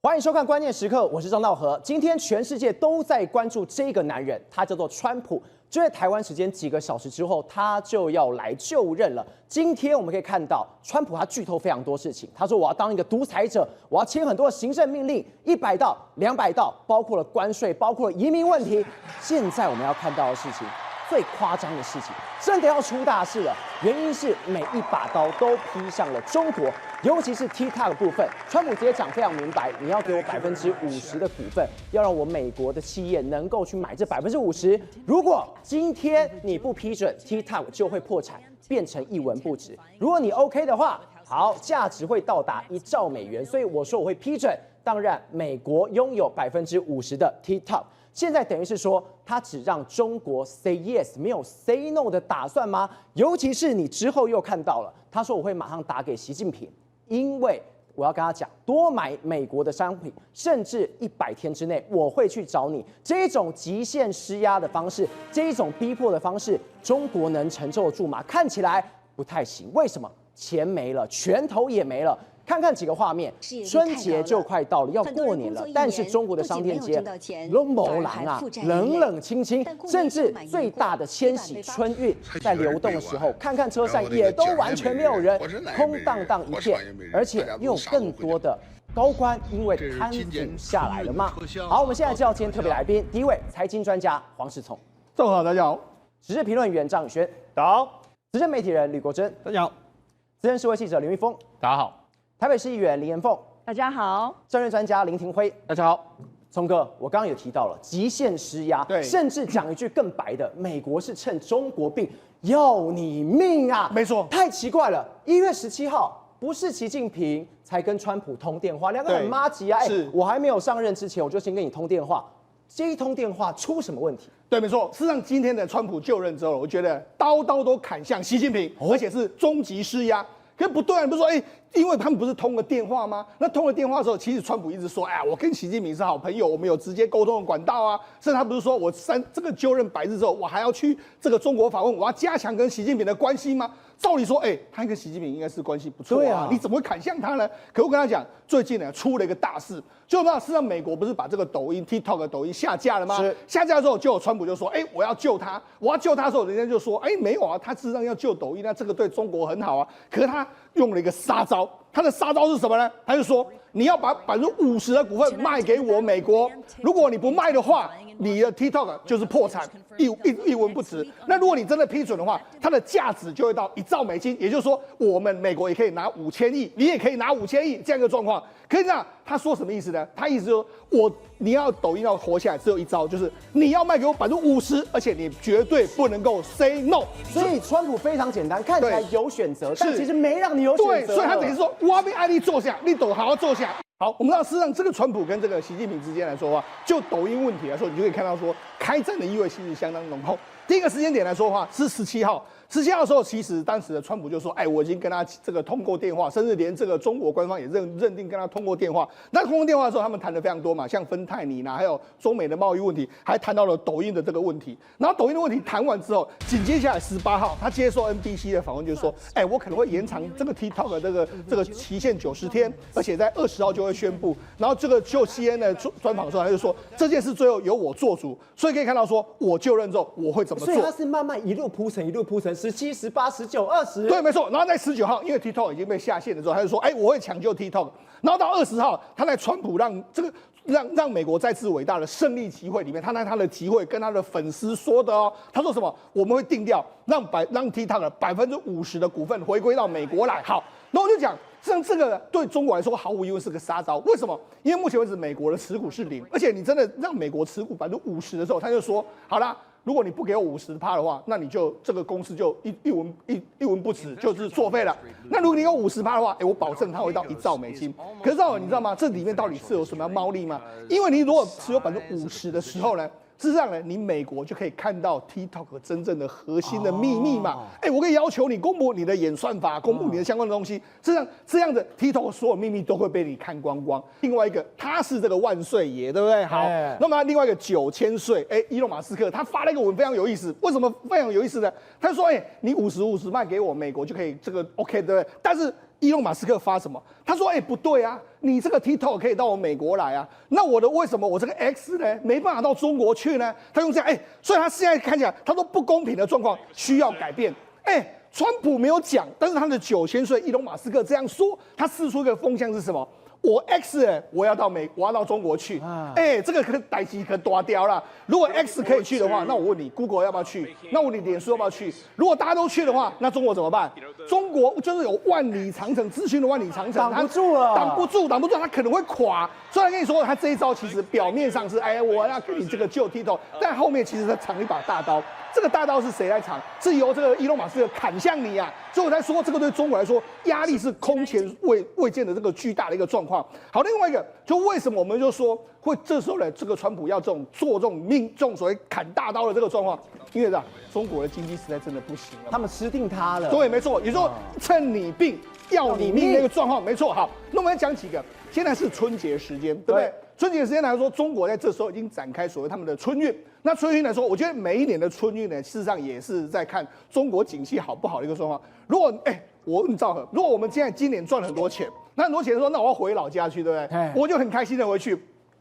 欢迎收看《关键时刻》，我是张道和。今天全世界都在关注这个男人，他叫做川普。就在台湾时间几个小时之后，他就要来就任了。今天我们可以看到，川普他剧透非常多事情。他说我要当一个独裁者，我要签很多行政命令，100道、200道，包括了关税，包括了移民问题。现在我们要看到的事情，最夸张的事情，真的要出大事了。原因是每一把刀都劈向了中国。尤其是 TikTok 部分，川普直接讲非常明白，你要给我50%的股份，要让我美国的企业能够去买这50%。如果今天你不批准 TikTok 就会破产，变成一文不值。如果你 OK 的话，好，价值会到达1兆美元，所以我说我会批准。当然，美国拥有50%的 TikTok， 现在等于是说，他只让中国 say yes， 没有 say no 的打算吗？尤其是你之后又看到了，他说我会马上打给习近平。因为我要跟他讲，多买美国的商品，甚至100天之内我会去找你。这种极限施压的方式，这一种逼迫的方式，中国能承受得住吗？看起来不太行。为什么？钱没了，拳头也没了。看看几个画面，春节就快到了，要过年了，但是中国的商店街都没狼啊，冷冷清清，甚至最大的千禧春运在流动的时候，看看车站也都完全没有人，空荡荡一片，而且又有更多的高官因为贪腐下来了吗？好，我们现在介绍今天特别来宾，第一位财经专家黄世聪，正好，大家好；时事评论员张宇轩，大家好；资深媒体人吕国珍，大家好；资深社会记者刘玉峰，大家好；台北市议员林延凤，大家好；战略专家林廷辉，大家好。聪哥，我刚刚有提到了极限施压，对，甚至讲一句更白的，美国是趁中国病要你命啊！没错，太奇怪了。1月17号不是习近平才跟川普通电话，两个很麻吉啊！是我还没有上任之前，我就先跟你通电话，这一通电话出什么问题？对，没错。事实上，今天的川普就任之后，我觉得刀刀都砍向习近平，而且是终极施压。可是不对啊，不是说因为他们不是通了电话吗？那通了电话的时候，其实川普一直说，我跟习近平是好朋友，我们有直接沟通的管道啊。甚至他不是说我这个就任100日之后，我还要去这个中国访问，我要加强跟习近平的关系吗？照理说，他跟习近平应该是关系不错啊，你怎么会砍向他呢？可我跟他讲，最近呢出了一个大事，就事实上美国不是把这个抖音 TikTok 的抖音下架了吗？下架之后，就有川普就说，我要救他，我要救他的时候，人家就说，没有啊，他事实上要救抖音，那这个对中国很好啊。可是他用了一个杀招，他的杀招是什么呢？他就说，你要把50%的股份卖给我美国，如果你不卖的话，你的 TikTok 就是破产，一文不值。那如果你真的批准的话，它的价值就会到1兆美金，也就是说，我们美国也可以拿5000亿，你也可以拿5000亿这样一个状况。可是呢，他说什么意思呢？他意思就是说，你要抖音要活下来，只有一招，就是你要卖给我50%，而且你绝对不能够 say no。所以川普非常简单，看起来有选择，但其实没让你有选择。对，所以他等于说，我被爱你坐下，你抖好好坐下。好，我们知道，事实上，这个川普跟这个习近平之间来说的话，就抖音问题来说，你就可以看到说，开战的意味其实相当浓厚。第一个时间点来说的话，是17号。17号的时候，其实当时的川普就说：“我已经跟他这个通过电话，甚至连这个中国官方也认定跟他通过电话。那通过电话的时候，他们谈的非常多嘛，像芬太尼还有中美的贸易问题，还谈到了抖音的这个问题。然后抖音的问题谈完之后，紧接下来18号，他接受 NBC 的访问，就说：我可能会延长这个 TikTok 的这个期限90天，而且在20号就会宣布。然后这个就 CNN 的专访的时候，他就说这件事最后由我做主。所以可以看到说，我就任之后我会怎么做。所以他是慢慢一路铺陈，17、18、19、20。对，没错。然后在19号，因为 TikTok 已经被下线了之后，他就说：我会抢救 TikTok。然后到20号，他在川普让美国再次伟大的胜利集会里面，他在他的集会跟他的粉丝说的他说什么？我们会定调让 TikTok 50%的股份回归到美国来。好，然后我就讲。像这个对中国来说毫无疑问是个杀招，为什么？因为目前为止美国的持股是0，而且你真的让美国持股50%的时候，他就说好啦，如果你不给我50%的话，那你就这个公司就一文不值，就是作废了。那如果你有50%的话，我保证它会到1兆美金。可是你知道吗？这里面到底是有什么猫腻吗？因为你如果持有50%的时候呢？事实上呢，你美国就可以看到 TikTok 真正的核心的秘密嘛。我可以要求你公布你的演算法，公布你的相关的东西。事实上，这样的 TikTok 所有秘密都会被你看光光。另外一个，他是这个万岁爷，对不对？好，那么另外一个9000岁，伊隆马斯克他发了一个文非常有意思。为什么非常有意思呢？他说，你50卖给我，美国就可以这个 OK， 对不对？但是伊隆马斯克发什么？他说：“不对啊，你这个 TikTok 可以到我美国来啊，那为什么我这个 X 呢没办法到中国去呢？”他用这样，所以他现在看起来，他说不公平的状况需要改变。川普没有讲，但是他的9000岁伊隆马斯克这样说，他释出一个风向是什么？我 X 我要到中国去，这个代志可大掉了。如果 X 可以去的话，那我问你 ，Google 要不要去？那我问你，脸书要不要去？如果大家都去的话，那中国怎么办？中国就是有万里长城，资讯的万里长城，挡不住了，挡不住，它可能会垮。虽然跟你说，他这一招其实表面上是，我要跟你这个救 TikTok， 但后面其实他藏一把大刀。这个大刀是谁来藏？是由这个伊隆马斯克砍向你啊！所以我才说，这个对中国来说压力是空前未见的这个巨大的一个状况。好，另外一个，就为什么我们就说会这时候呢？这个川普要做这种所谓砍大刀的这个状况，因为中国的经济实在真的不行了，他们吃定他了。对，没错，也就是说趁你病要你命那个状况，没错。好，那我们来讲几个。现在是春节时间，对不对？春节时间来说，中国在这时候已经展开所谓他们的春运。那春运来说，我觉得每一年的春运呢，事实上也是在看中国景气好不好的一个状况。如果我问赵和，如果我们今年赚了很多钱，那很多钱说，那我要回老家去，对不对？我就很开心的回去。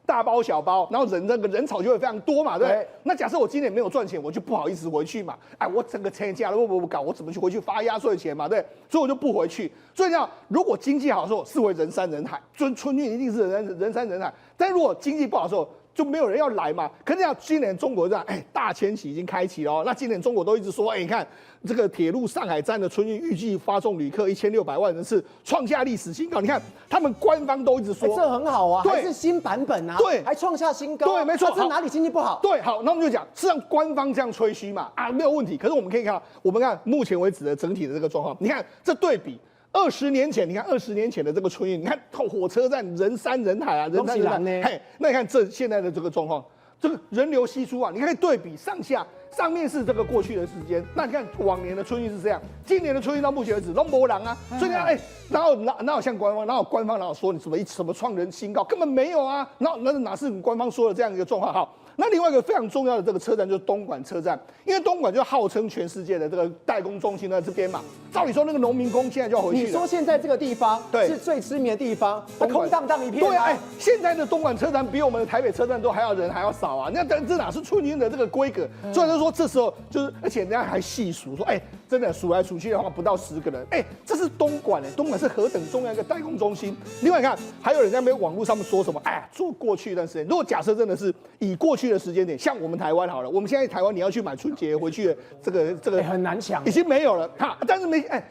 大包小包，然后人潮就会非常多嘛，对不对？那假设我今年没有赚钱，我就不好意思回去嘛。我整个钱假都不搞，我怎么去回去发压岁钱嘛，对？所以我就不回去。所以你看，如果经济好的时候，视为人山人海，春运一定是人山人海。但如果经济不好的时候，就没有人要来嘛。可是要今年中国这样，大迁徙已经开启了。那今年中国都一直说，你看这个铁路上海站的春运预计发送旅客1600万人次，创下历史新高。你看他们官方都一直说，这很好啊，对，还是新版本啊，对，还创下新高，对，没错。这哪里经济不好？对，好，那我们就讲，是让官方这样吹嘘嘛，没有问题。可是我们可以看到，我们看目前为止的整体的这个状况，你看这对比。20年前，你看20年前的这个春运，你看火车站人山人海啊，人山人海。那你看现在的这个状况，这个人流稀疏啊，你看对比上下，上面是这个过去的时间，那你看往年的春运是这样，今年的春运到目前为止都没人啊，所以你看，哪有像官方，哪有说你什么创人新高，根本没有啊，哪是你官方说的这样一个状况？好。那另外一个非常重要的这个车站就是东莞车站，因为东莞就号称全世界的这个代工中心在这边嘛。照理说那个农民工现在就要回去了。你说现在这个地方是最知名的地方，空荡荡一片。对啊，现在的东莞车站比我们的台北车站都还要少啊。那这哪是春运的这个规格？所以就说这时候就是，而且人家还细数说，真的数来数去的话不到10个人。这是东莞东莞是何等重要一个代工中心。另外你看，还有人在网络上面说什么？做过去一段时间，如果假设真的是以过去的时间点，像我们台湾好了，我们现在台湾你要去买春节回去的这个很难抢，已经没有了。但是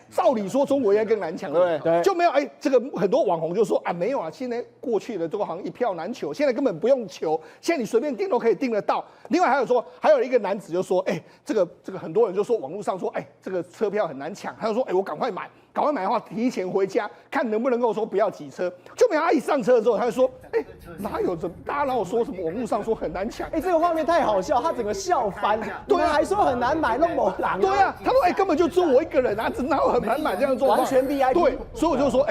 照理说中国应该更难抢，对不对？对，就没有这个很多网红就说没有啊，现在过去的这个好像一票难求，现在根本不用求，现在你随便订都可以订得到。另外还有一个男子就说，这个很多人就说网络上说，这个车票很难抢，他就说，我赶快买的话，提前回家看能不能够说不要挤车。就没他一上车之后，他就说，大家哪有说什么网络上说很难抢？这个画面太好笑，他整个笑翻。对啊，还说很难买，弄某狼。对啊，他说根本就只有我一个人啊，哪有很难买这样做？完全 VIP。对，所以我就说，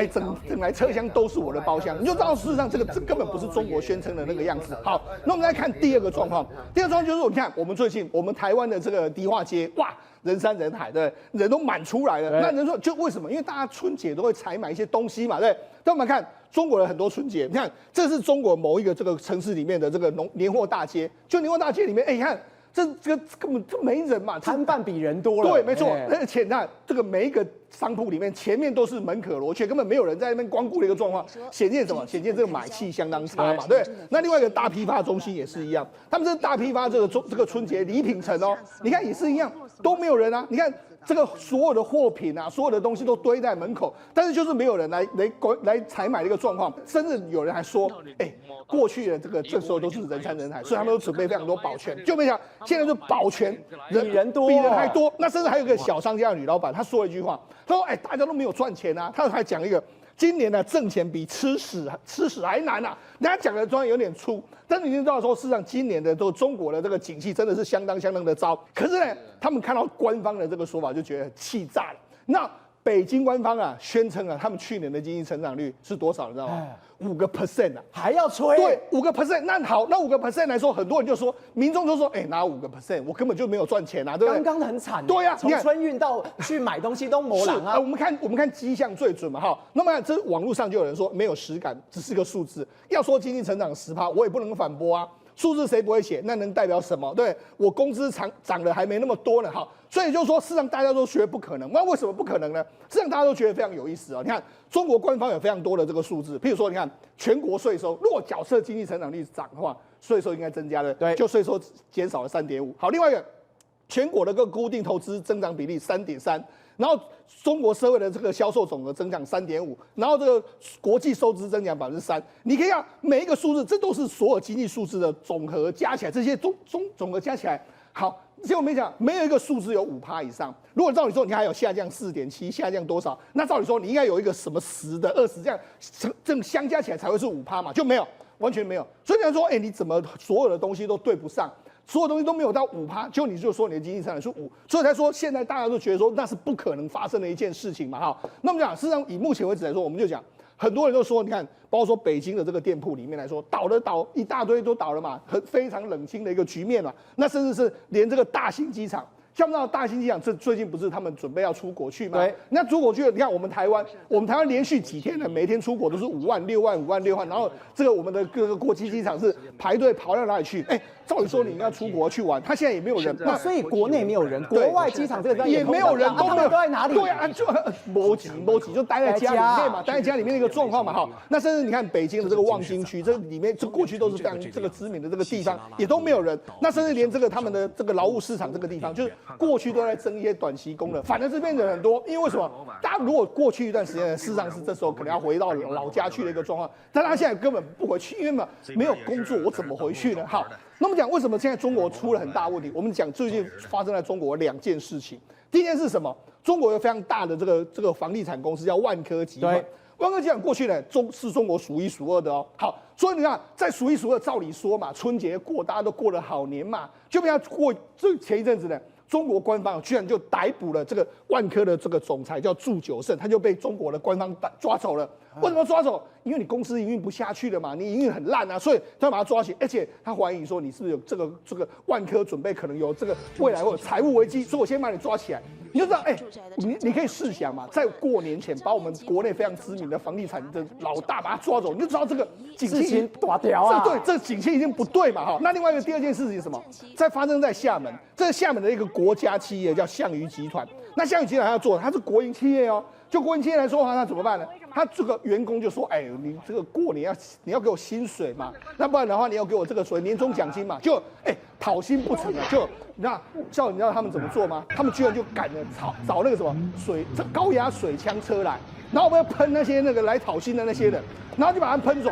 整台车厢都是我的包厢，你就知道事实上这根本不是中国宣称的那个样子。好，那我们来看第二个状况。第二个状况就是你看我们最近我们台湾的这个迪化街，哇，人山人海，对，人都满出来了。那人说就为什么？因为大家春节都会采买一些东西嘛，对。但我们看中国的很多春节，你看这是中国某一个这个城市里面的这个年货大街，就年货大街里面，你看这个根本就没人嘛，摊贩比人多了。对，没错。而且那这个每一个商铺里面前面都是门可罗雀，根本没有人在那边光顾的一个状况，显见什么？显见这个买气相当差嘛，对。那另外一个大批发中心也是一样，他们这大批发这个春节礼品城你看也是一样，都没有人啊，你看。这个所有的货品啊，所有的东西都堆在门口，但是就是没有人来采买的一个状况，甚至有人还说，过去的这时候都是人山人海，所以他们都准备非常多保全，就没想现在就保全比人多，比人还多。那甚至还有一个小商家的女老板，她说了一句话，她说，大家都没有赚钱啊，她还讲一个。今年呢，挣钱比吃屎还难啊！人家讲的装有点粗，但是你知道说，事实上今年的中国的这个景气真的是相当的糟。可是呢，他们看到官方的这个说法，就觉得气炸了。那北京官方啊宣称啊，他们去年的经济成长率是多少？你知道吗？5% 啊，还要吹？对，5%。那好，那5% 来说，很多人就说，民众就说，哪5%？我根本就没有赚钱啊，对不对？刚刚很惨。对呀，从春运到去买东西都没人啊。我们看迹象最准嘛，哈。那么这网络上就有人说没有实感，只是个数字。要说经济成长10%，我也不能反驳啊。数字谁不会写？那能代表什么？对，我工资涨的还没那么多呢，哈，所以就说，事实上大家都觉得不可能。那为什么不可能呢？事实上大家都觉得非常有意思啊。你看，中国官方有非常多的这个数字，譬如说，你看全国税收，如果假设经济成长率涨的话，税收应该增加了，对，就税收减少了3.5。好，另外一个，全国的个固定投资增长比例3.3。然后中国社会的这个销售总额增长3.5%，然后这个国际收支增长3%。你可以看每一个数字，这都是所有经济数字的总和加起来，这些总和加起来，好，结果没讲没有一个数字有5%以上。如果照理说你还有下降4.7%，下降多少？那照理说你应该有一个什么10的、20这样，这个相加起来才会是5%嘛，就没有，完全没有。所以你说，你怎么所有的东西都对不上？所有东西都没有到5%，就你就说你的经济成长是5%，所以才说现在大家都觉得说那是不可能发生的一件事情嘛，哈。那么讲，事实上以目前为止来说，我们就讲，很多人都说，你看，包括说北京的这个店铺里面来说，倒一大堆都倒了嘛，非常冷清的一个局面嘛。那甚至是连这个大型机场。像不知道大兴机场，这最近不是他们准备要出国去吗？对，那出国去了，你看我们台湾连续几天呢，每天出国都是5万、6万、5万、6万，然后这个我们的各个国际机场是排队跑到哪里去？照理说你要出国去玩，他现在也没有人，那所以国内没有人，国外机场这个地方也没有人，他们都在哪里？对啊，就没挤，就待在家里面嘛，待在家里面的一个状况嘛，哈。那甚至你看北京的这个望京区，这里面这过去都是非常这个知名的这个地方，也都没有人。那甚至连这个他们的这个劳务市场这个地方，就是过去都在争一些短期工的，反正这边人很多，因为为什么？大家如果过去一段时间，事实上是这时候可能要回到老家去的一个状况，但他现在根本不回去，因为嘛没有工作，我怎么回去呢？好。那么讲为什么现在中国出了很大问题？我们讲最近发生在中国2件事情。第一件是什么？中国有非常大的这个房地产公司叫万科集团。万科集团过去呢，是中国数1数2的哦。好，所以你看，在数1数2，照理说嘛，春节过大家都过了好年嘛，就不要过这前一阵子呢。中国官方居然就逮捕了这个万科的这个总裁叫祝久胜，他就被中国的官方抓走了。为什么抓走？因为你公司营运不下去了嘛，你营运很烂啊，所以他把他抓起，而且他怀疑说你是不是有这个万科准备可能有这个未来会有财务危机，所以我先把你抓起来。你就知道，你可以试想嘛，在过年前把我们国内非常知名的房地产的老大把他抓走，你就知道这个景气已经大条啊，对，这个景气已经不对嘛，哈。那另外一个第二件事情是什么？发生在厦门，这个厦门的一个国家企业叫项羽集团。那项羽集团要做，它是国营企业哦。就国营企业来说的话，那怎么办呢？他这个员工就说：“你这个过年你要给我薪水嘛，那不然的话你要给我这个所谓年终奖金嘛。”就讨薪不成啊，就你知道他们怎么做吗？他们居然就赶着找那个什么高压水枪车来，然后我们要喷那些来讨薪的那些人，然后就把他们喷走。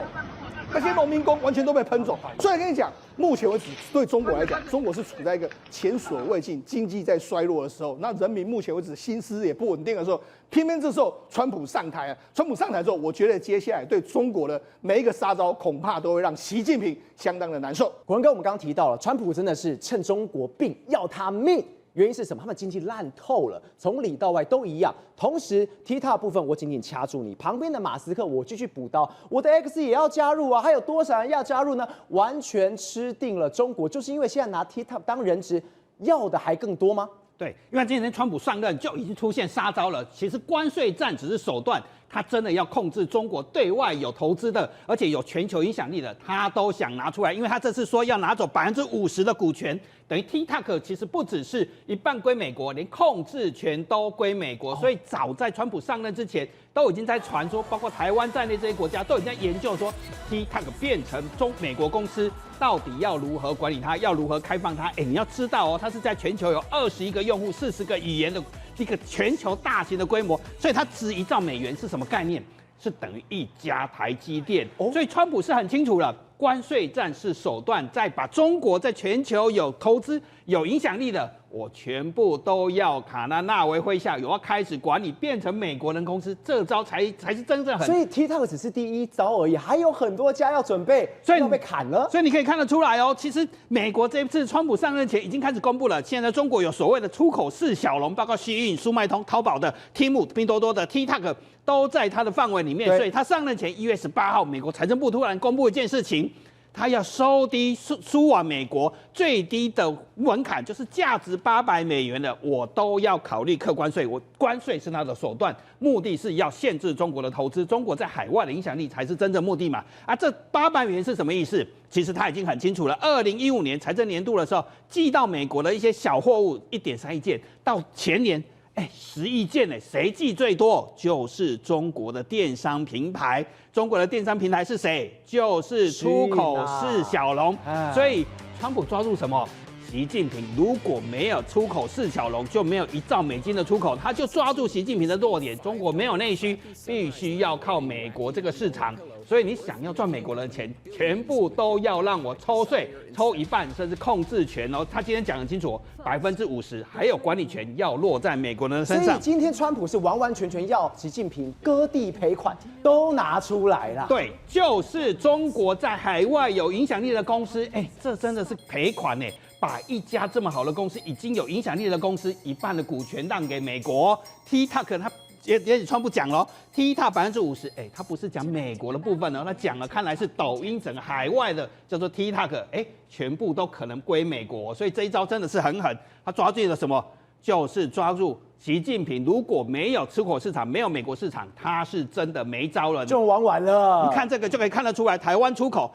那些农民工完全都被喷走，所以跟你讲，目前为止对中国来讲，中国是处在一个前所未见经济在衰落的时候，那人民目前为止心思也不稳定的时候，偏偏这时候川普上台啊，川普上台之后，我觉得接下来对中国的每一个杀招，恐怕都会让习近平相当的难受。国文哥，我们刚刚提到了，川普真的是趁中国病要他命。原因是什么？他们经济烂透了，从里到外都一样。同时 ，TikTok 部分我紧紧掐住你，旁边的马斯克我继续补刀，我的 X 也要加入啊！还有多少人要加入呢？完全吃定了中国，就是因为现在拿 TikTok 当人质，要的还更多吗？对，因为今年川普上任就已经出现杀招了。其实关税战只是手段，他真的要控制中国对外有投资的，而且有全球影响力的，他都想拿出来。因为他这次说要拿走50%的股权，等于 TikTok 其实不只是一半归美国，连控制权都归美国。所以早在川普上任之前，都已经在传说，包括台湾在内这些国家都已经在研究说 TikTok 变成美国公司。到底要如何管理它？要如何开放它？你要知道哦，它是在全球有21个用户、40个语言的一个全球大型的规模，所以它值1兆美元是什么概念？是等于1家台积电。所以川普是很清楚了，关税战是手段，在把中国在全球有投资、有影响力的我全部都要卡纳维麾下，有要开始管理，变成美国人公司，这招才是真正很。所以 TikTok 只是第一招而已，还有很多家要准备，所以要被砍了。所以你可以看得出来哦，其实美国这一次川普上任前已经开始公布了，现在中国有所谓的出口4小龙，包括西运、速卖通、淘宝的 Temu、拼多多的 TikTok 都在它的范围里面。所以他上任前1月18号，美国财政部突然公布一件事情。他要收低输往美国最低的门槛，就是价值$800的，我都要考虑课关税。我关税是他的手段，目的是要限制中国的投资，中国在海外的影响力才是真正目的嘛。啊，这$800是什么意思？其实他已经很清楚了。2015年财政年度的时候，寄到美国的一些小货物1.3亿件，到前年。10亿件呢？谁寄最多？就是中国的电商平台。中国的电商平台是谁？就是出口4小龙。所以川普抓住什么？习近平如果没有出口4小龙，就没有1兆美金的出口，他就抓住习近平的弱点。中国没有内需，必须要靠美国这个市场。所以你想要赚美国的钱，全部都要让我抽税，抽一半，甚至控制权哦。他今天讲得清楚，50%，还有管理权要落在美国人的身上。所以今天川普是完完全全要习近平割地赔款，都拿出来了。对，就是中国在海外有影响力的公司，这真的是赔款呢。把一家这么好的公司，已经有影响力的公司，一半的股权让给美国。TikTok 他也川普讲了 ，TikTok 50%，他不是讲美国的部分哦，他讲了，看来是抖音整个海外的叫做 TikTok，全部都可能归美国，所以这一招真的是很狠。他抓住了什么？就是抓住习近平，如果没有出口市场，没有美国市场，他是真的没招了，就玩完了。你看这个就可以看得出来，台湾出口，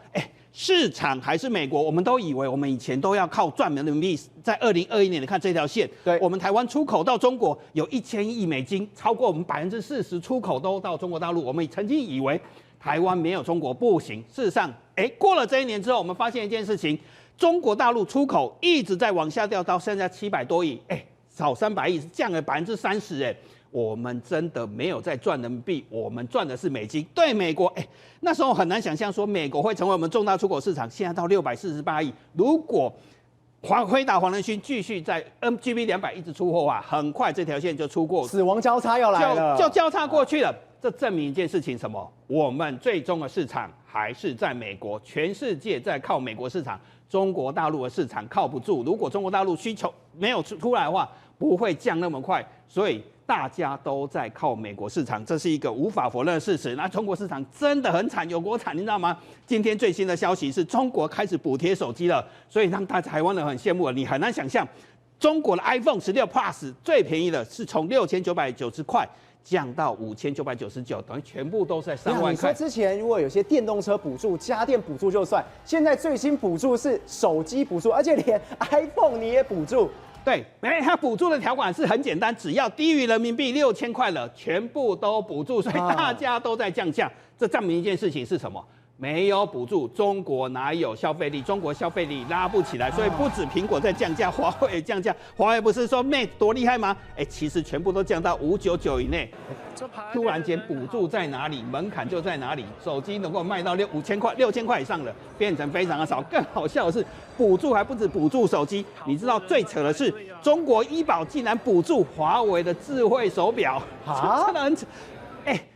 市场还是美国，我们都以为我们以前都要靠赚人民币。在2021年，你看这条线，对，我们台湾出口到中国有1000亿美金，超过我们40%出口都到中国大陆。我们曾经以为台湾没有中国不行，事实上，过了这1年之后，我们发现一件事情，中国大陆出口一直在往下掉，到现在700多亿，少300亿，降了30%，我们真的没有在赚人民币，我们赚的是美金。对美国，那时候很难想象说美国会成为我们重大出口市场，现在到648亿。如果辉达、黄仁勋继续在 NGB 200一直出货啊，很快这条线就出过，死亡交叉要来了，就交叉过去了。这证明一件事情，什么？我们最终的市场还是在美国，全世界在靠美国市场，中国大陆的市场靠不住。如果中国大陆需求没有出来的话，不会降那么快，所以大家都在靠美国市场，这是一个无法否认的事实。那中国市场真的很惨，有多惨，你知道吗？今天最新的消息是中国开始补贴手机了，所以让台湾人很羡慕了。你很难想象，中国的 iPhone 16 Plus 最便宜的是从6990块降到5999，等于全部都是在3万块。你说之前如果有些电动车补助、家电补助就算，现在最新补助是手机补助，而且连 iPhone 你也补助。对，它补助的条款是很简单，只要低于人民币6000块了，全部都补助，所以大家都在降价。这证明一件事情是什么？没有补助，中国哪有消费力？中国消费力拉不起来，所以不止苹果在降价，华为也降价。华为不是说 Mate 多厉害吗？其实全部都降到599以内。突然间补助在哪里，门槛就在哪里。手机能够卖到5000块、6000块以上的，变成非常的少。更好笑的是，补助还不止补助手机，你知道最扯的是，中国医保竟然补助华为的智慧手表，真的很扯。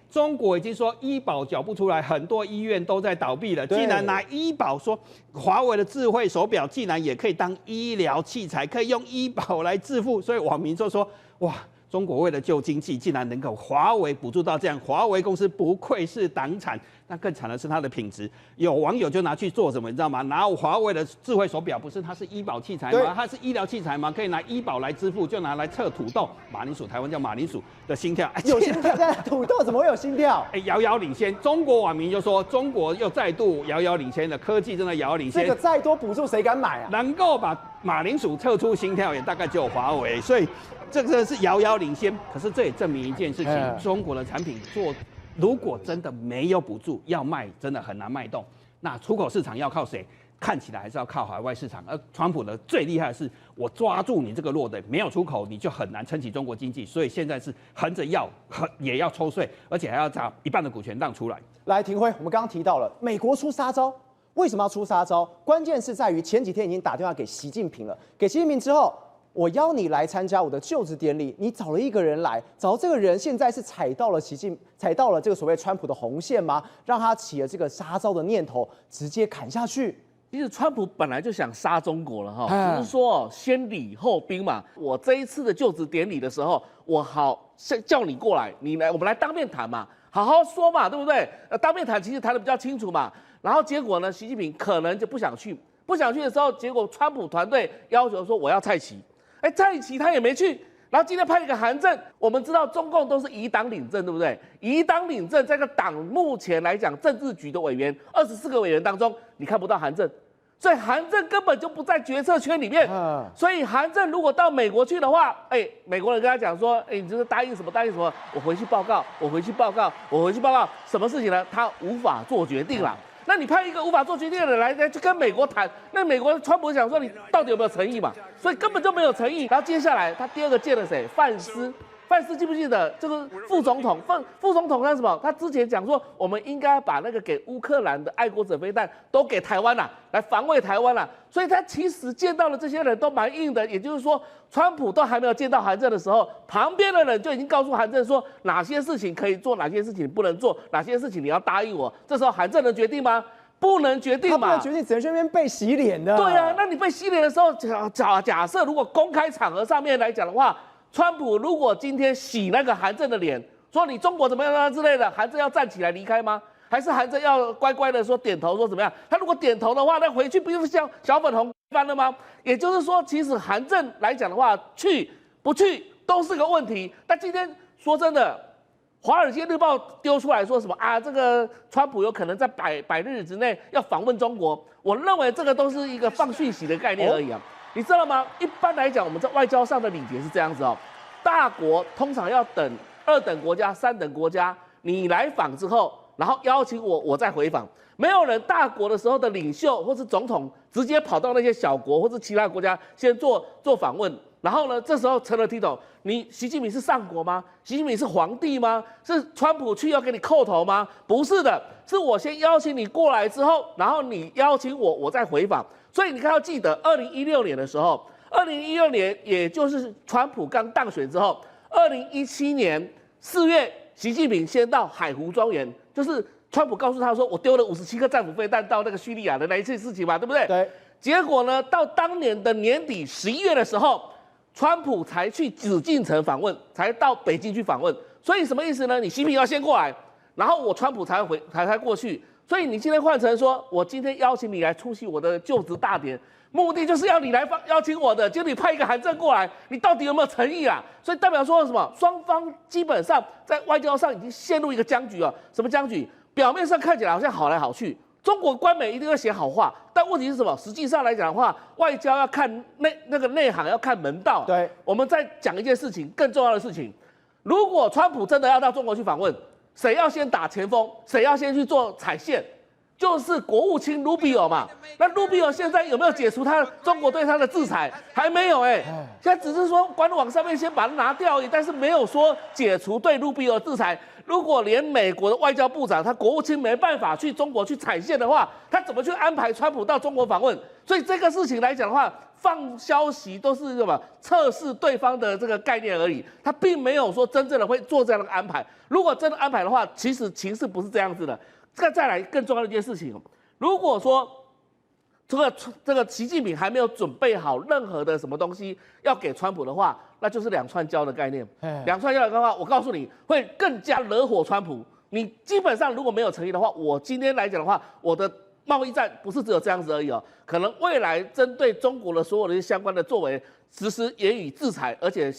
中国已经说医保缴不出来，很多医院都在倒闭了。竟然拿医保说华为的智慧手表竟然也可以当医疗器材，可以用医保来支付，所以网民就说：哇，中国为了救经济，竟然能够华为补助到这样，华为公司不愧是党产。那更惨的是它的品质，有网友就拿去做什么，你知道吗？拿华为的智慧手表，不是它是医保器材吗？它是医疗器材吗？可以拿医保来支付，就拿来测土豆、马铃薯，台湾叫马铃薯的心跳。有心跳，土豆怎么会有心跳？遥遥领先。中国网民就说，中国又再度遥遥领先了，科技真的遥遥领先。这个再多补助谁敢买啊？能够把马铃薯测出心跳，也大概只有华为，所以这个是遥遥领先。可是这也证明一件事情，中国的产品如果真的没有补助，要卖真的很难卖动。那出口市场要靠谁？看起来还是要靠海外市场。而川普的最厉害的是，我抓住你这个弱的，没有出口，你就很难撑起中国经济。所以现在是横着要，也要抽税，而且还要把一半的股权让出来。来，廷辉，我们刚刚提到了美国出杀招，为什么要出杀招？关键是在于前几天已经打电话给习近平了，给习近平之后，我邀你来参加我的就职典礼，你找了一个人来，找这个人现在是踩到了这个所谓川普的红线吗？让他起了这个杀招的念头，直接砍下去。其实川普本来就想杀中国了哈，只是说先礼后兵嘛。我这一次的就职典礼的时候，我好叫你过来，你来，我们来当面谈嘛，好好说嘛，对不对？当面谈其实谈得比较清楚嘛。然后结果呢，习近平可能就不想去的时候，结果川普团队要求说我要蔡奇，蔡奇他也没去。然后今天派一个韩正，我们知道中共都是以党领政，对不对？以党领政，这个党目前来讲，政治局的委员24个委员当中，你看不到韩正，所以韩正根本就不在决策圈里面。所以韩正如果到美国去的话，美国人跟他讲说，你这是答应什么？我回去报告，什么事情呢？他无法做决定了。那你派一个无法做决定的人来去跟美国谈，那美国川普想说你到底有没有诚意嘛？所以根本就没有诚意。然后接下来他第二个见了谁？范斯记不记得这个副总统？副总统他什么？他之前讲说我们应该把那个给乌克兰的爱国者飞弹都给台湾了，来防卫台湾了。所以他其实见到的这些人都蛮硬的，也就是说，川普都还没有见到韩正的时候，旁边的人就已经告诉韩正说哪些事情可以做，哪些事情不能做，哪些事情你要答应我。这时候韩正能决定吗？不能决定嘛，他不能决定，只能去那边被洗脸的。对啊，那你被洗脸的时候，假设如果公开场合上面来讲的话，川普如果今天洗那个韩正的脸，说你中国怎么样之类的，韩正要站起来离开吗？还是韩正要乖乖的说点头说怎么样？他如果点头的话，那回去不就是像小粉红般了吗？也就是说，其实韩正来讲的话，去不去都是个问题。那今天说真的。《华尔街日报》丢出来说什么啊？这个川普有可能在百日之内要访问中国。我认为这个都是一个放讯息的概念而已啊。你知道吗？一般来讲，我们在外交上的礼节是这样子哦。大国通常要等2等国家、3等国家你来访之后，然后邀请我再回访。没有人大国的时候的领袖或是总统直接跑到那些小国或是其他国家先做访问。然后呢，这时候成了体统，你习近平是上国吗？习近平是皇帝吗？是川普去要给你叩头吗？不是的，是我先邀请你过来之后，然后你邀请我，我再回访。所以你看要记得，2016年的时候，2016年也就是川普刚当选之后，2017年4月，习近平先到海湖庄园，就是川普告诉他说，我丢了57颗战斧飞弹到那个叙利亚的那一次事情嘛，对不对？对。结果呢，到当年的年底11月的时候。川普才去紫禁城访问，才到北京去访问，所以什么意思呢？你习近平要先过来，然后我川普才过去。所以你今天换成说，我今天邀请你来出席我的就职大典，目的就是要你来邀请我的，结果你派一个韩正过来，你到底有没有诚意啊？所以代表说什么？双方基本上在外交上已经陷入一个僵局啊。什么僵局？表面上看起来好像好来好去。中国官媒一定会写好话，但问题是什么？实际上来讲的话，外交要看那个内行，要看门道。对，我们再讲一件事情，更重要的事情，如果川普真的要到中国去访问，谁要先打前锋？谁要先去做踩线？就是国务卿卢比奥嘛。那卢比奥现在有没有解除中国对他的制裁？还没有现在只是说官网上面先把它拿掉而已，但是没有说解除对卢比奥的制裁。如果连美国的外交部长他国务卿没办法去中国去踩线的话，他怎么去安排川普到中国访问？所以这个事情来讲的话，放消息都是什么测试对方的这个概念而已，他并没有说真正的会做这样的安排。如果真的安排的话，其实情势不是这样子的。再来更重要的一件事情，如果说这个习近平还没有准备好任何的什么东西要给川普的话，那就是2串交的概念。2串交的话，我告诉你会更加惹火川普。你基本上如果没有诚意的话，我今天来讲的话，我的贸易战不是只有这样子而已哦，可能未来针对中国的所有的相关的作为，实施言语制裁，而且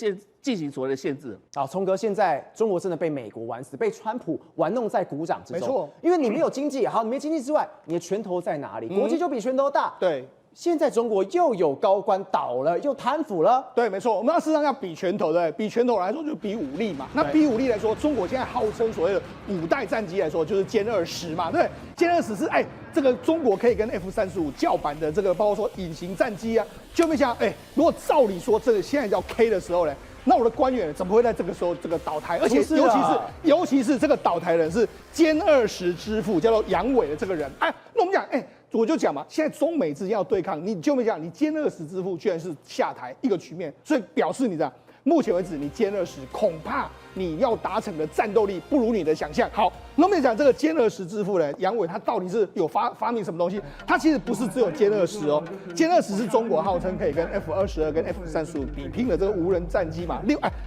进行所谓的限制。好，聪哥，现在中国真的被美国玩死，被川普玩弄在股掌之中。没错，因为你没有经济，好，你没经济之外，你的拳头在哪里？国际就比拳头大。对。现在中国又有高官倒了，又贪腐了。对，没错，我们事实上要比拳头，对，比拳头来说就比武力嘛。那比武力来说，中国现在号称所谓的5代战机来说，就是歼20嘛，对，歼20是这个中国可以跟 F-35叫板的这个，包括说隐形战机啊，就没想如果照理说这个现在叫 K 的时候呢？那我的官员怎么会在这个时候这个倒台？而且尤其是这个倒台人是歼20之父，叫做杨伟的这个人。那我们讲，我就讲嘛，现在中美之间要对抗，你就没讲，你歼20之父居然是下台一个局面，所以表示你这样。目前为止，你歼20恐怕你要达成的战斗力不如你的想象。好，那我们讲这个歼20之父呢，杨伟他到底是有发明什么东西？他其实不是只有歼20哦，歼20是中国号称可以跟 F-22跟 F-35比拼的这个无人战机嘛。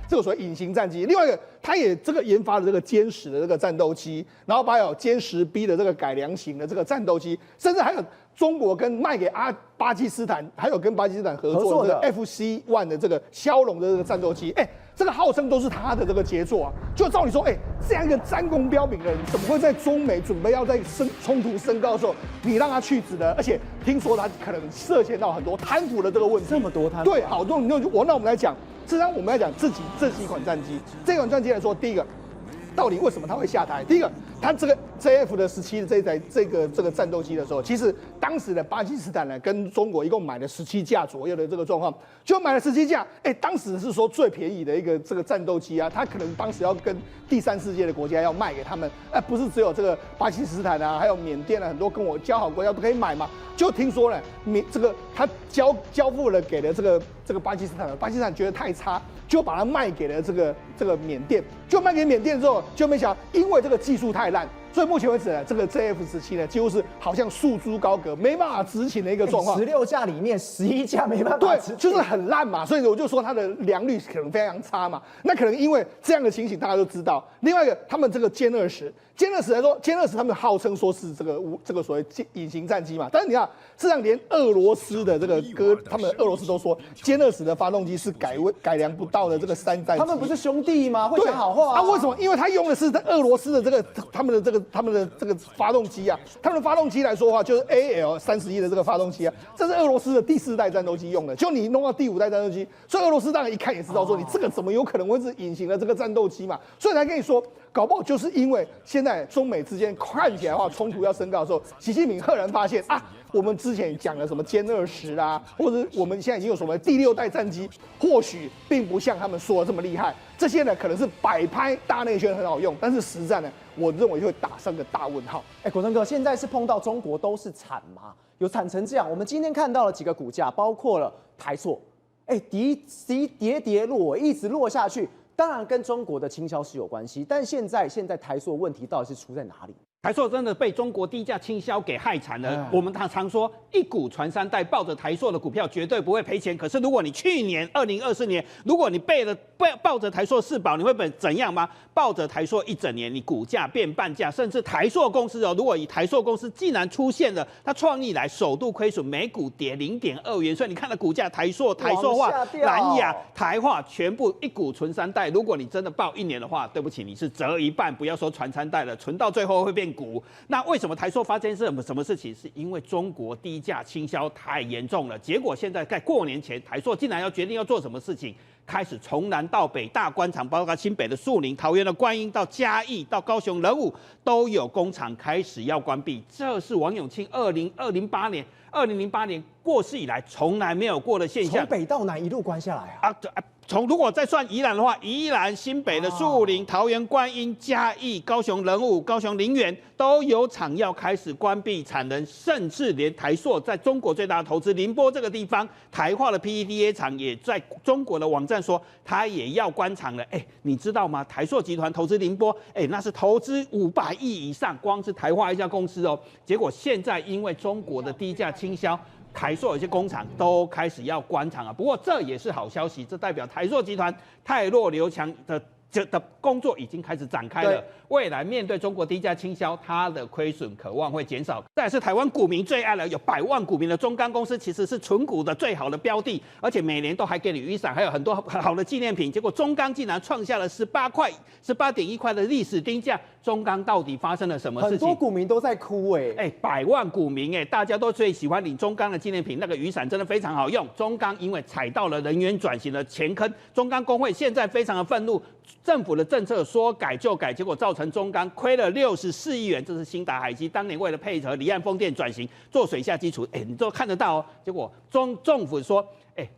这个所谓隐形战机，另外一个他也这个研发了这个歼10的这个战斗机，然后还有歼10B 的这个改良型的这个战斗机，甚至还有中国跟卖给巴基斯坦，还有跟巴基斯坦合作的 FC-1的这个枭龙的这个战斗机，这个号称都是他的这个杰作啊。就照理说，这样一个战功彪炳的人，怎么会在中美准备要在冲突升高的时候，你让他去职呢？而且听说他可能涉嫌到很多贪腐的这个问题，这么多贪腐？对，好多那我们来讲，实际上我们来讲这几款战机，这款战机来说，第一个。到底为什么他会下台？第一个，他这个 JF 的17的这个战斗机的时候，其实当时的巴基斯坦呢跟中国一共买了17架左右的这个状况，就买了17架，当时是说最便宜的一个这个战斗机啊，他可能当时要跟第三世界的国家要卖给他们，不是只有这个巴基斯坦啊，还有缅甸啊，很多跟我交好国家都可以买嘛。就听说呢，这个他交付了给了这个巴基斯坦，巴基斯坦觉得太差，就把它卖给了这个缅甸，就卖给缅甸之后，就没想到因为这个技术太烂，所以目前为止呢，这个 JF17呢几乎是好像束之高阁，没办法执勤的一个状况。16架里面11架没办法执勤，对，就是很烂嘛，所以我就说它的良率可能非常差嘛。那可能因为这样的情形，大家都知道。另外一个，他们这个歼20来说，歼20他们号称说是这个所谓隐形战机嘛，但是你看，事实上连俄罗斯的他们俄罗斯都说歼20的发动机是改良不到的这个3战机。他们不是兄弟吗？会讲好话啊？为什么？因为他用的是俄罗斯的他们的这个发动机啊，他们的发动机来说的话，就是 AL31的这个发动机啊，这是俄罗斯的第4代战斗机用的，就你弄到第5代战斗机，所以俄罗斯当然一看也知道说你这个怎么有可能会是隐形的这个战斗机嘛，所以才跟你说，搞不好就是因为现在中美之间看起来的话冲突要升高的时候，习近平赫然发现啊，我们之前讲了什么歼20啦，或者我们现在已经有什么第6代战机，或许并不像他们说的这么厉害。这些呢可能是摆拍大内宣很好用，但是实战呢，我认为会打上个大问号。国成哥，现在是碰到中国都是惨吗？有惨成这样？我们今天看到了几个股价，包括了台塑，跌落，一直落下去。当然跟中国的倾销是有关系，但现在台塑问题到底是出在哪里？台塑真的被中国低价倾销给害惨了。我们常说一股传三代，抱着台塑的股票绝对不会赔钱。可是如果你去年2024年，如果你抱着台塑4宝，你会怎样吗？抱着台塑一整年，你股价变半价，甚至台塑公司如果以台塑公司竟然出现了它创立以来首度亏损，每股跌0.2元，所以你看的股价台塑化、南亚、台化全部一股存三代。如果你真的抱1年的话，对不起，你是折一半，不要说传三代了，存到最后会变股。那为什么台塑发生什么事情？是因为中国低价倾销太严重了，结果现在在过年前，台塑竟然决定要做什么事情？开始从南到北大关厂，包括新北的树林、桃园的观音，到嘉义、到高雄仁武，都有工厂开始要关闭。这是王永庆2008年过世以来从来没有过的现象。从北到南一路关下来啊！如果再算宜兰的话，宜兰、新北的树林、桃园观音、嘉义、高雄仁武、高雄林园都有厂要开始关闭产能，甚至连台塑在中国最大的投资宁波这个地方，台化的 PEDA 厂也在中国的网站说它也要关厂了。你知道吗？台塑集团投资宁波，那是投资500亿以上，光是台化一家公司哦。结果现在因为中国的低价倾销，台塑有些工厂都开始要关厂啊，不过这也是好消息，这代表台塑集团汰弱留强的工作已经开始展开了。未来面对中国低价倾销，它的亏损渴望会减少。再来是台湾股民最爱了，有100万股民的中钢公司，其实是存股的最好的标的，而且每年都还给你雨伞，还有很多好的纪念品。结果中钢竟然创下了18.1块的历史低价，中钢到底发生了什么事情？很多股民都在哭100万股民大家都最喜欢领中钢的纪念品，那个雨伞真的非常好用。中钢因为踩到了人员转型的前坑，中钢工会现在非常的愤怒，政府的政策说改就改，结果造成中钢亏了64亿元。这是兴达海基当年为了配合离岸风电转型做水下基础，你都看得到哦。结果政府说，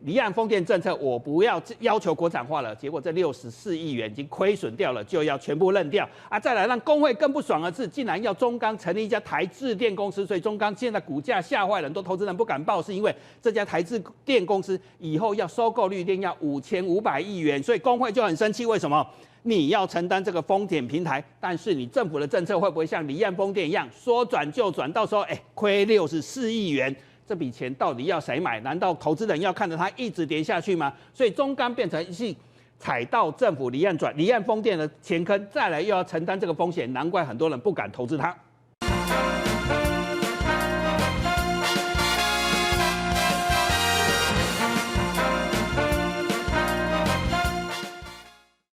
离岸风电政策我不要求国产化了，结果这64亿元已经亏损掉了，就要全部认掉啊！再来让工会更不爽的是，竟然要中钢成立一家台制电公司，所以中钢现在股价吓坏了，很多投资人不敢报，是因为这家台制电公司以后要收购绿电要5500亿元，所以工会就很生气，为什么？你要承担这个风险平台，但是你政府的政策会不会像离岸风电一样说转就转？到时候亏64亿元。这笔钱到底要谁买？难道投资人要看着它一直跌下去吗？所以中钢变成是踩到政府离岸风电的前坑，再来又要承担这个风险，难怪很多人不敢投资它。